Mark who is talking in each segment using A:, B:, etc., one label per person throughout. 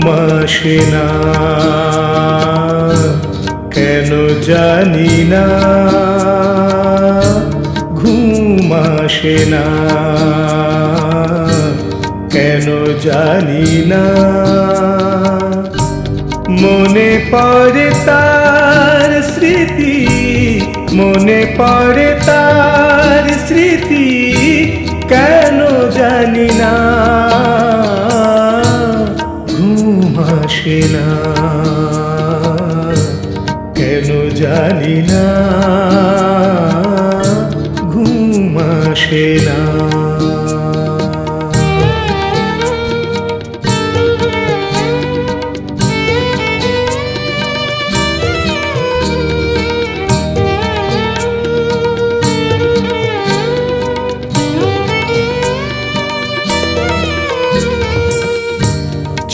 A: আসে না, কেন জানি না, ঘুম আসে না, কেন জানি না। মনে পড়ে তার স্মৃতি, মনে পড়ে তার স্মৃতি, কেন জানি না, ঘুম আসে না, কেন জানি না, ঘুম আসে না।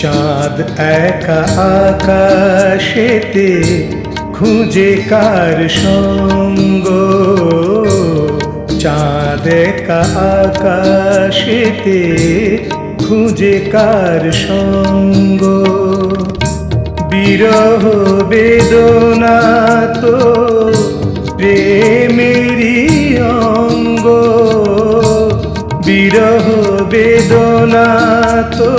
A: চাঁদ একা আকাশেতে খুঁজে কার সঙ্গ, চাঁদ একা আকাশেতে খুঁজে কার সঙ্গ। বিরহ বেদনা তো প্রেমেরই অঙ্গ, বিরহ বেদনা তো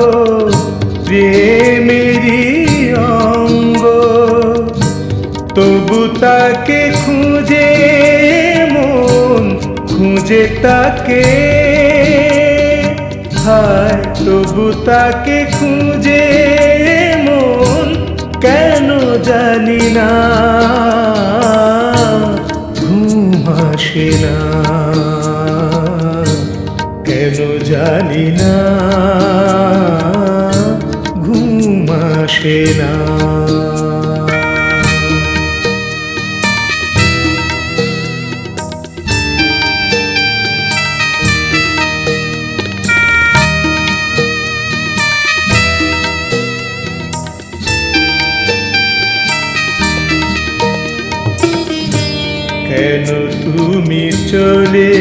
A: প্রেমেরই অঙ্গ। তবু তাকে খুঁজে মন, খুঁজে তাকে, হায় তবু তাকে খুঁজে মন, কেন জানি না, ঘুম আসে না, কেন জানি না, ঘুম আসে না। কেন তুমি চলে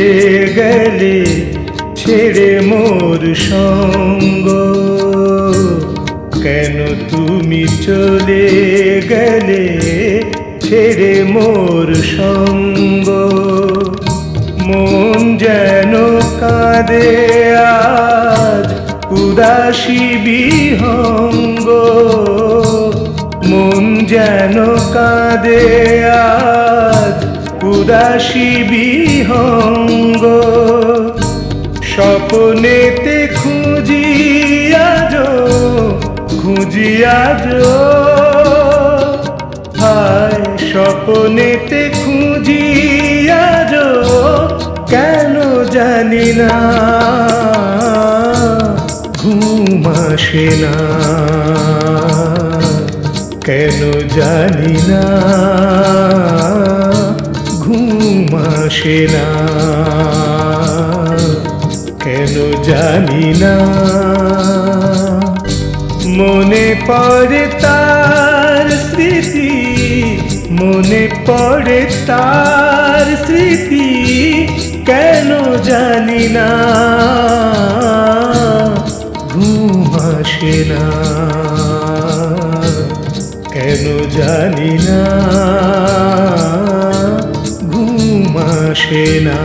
A: গেলে ছেড়ে মোর সঙ্গ, কেন তুমি চলে গেলে ছেড়ে মোর সঙ্গ। মন যেন কাঁদে আজ উদাসী বিহঙ্গ, মন যেন কাঁদে আজ উদাসী বিহঙ্গ। স্বপ্নেতে খুঁজি আজ, খুঁজি আজ, হায় স্বপ্নেতে খুঁজি আজ, কেন জানি না, ঘুম আসে না, কেন জানি না, ঘুম আসে না, কেন জানি না। মনে পড়ে তার স্মৃতি, মনে পড়ে তার স্মৃতি, কেন জানি না, ঘুম আসে না, কেন জানি না, ঘুম আসে না।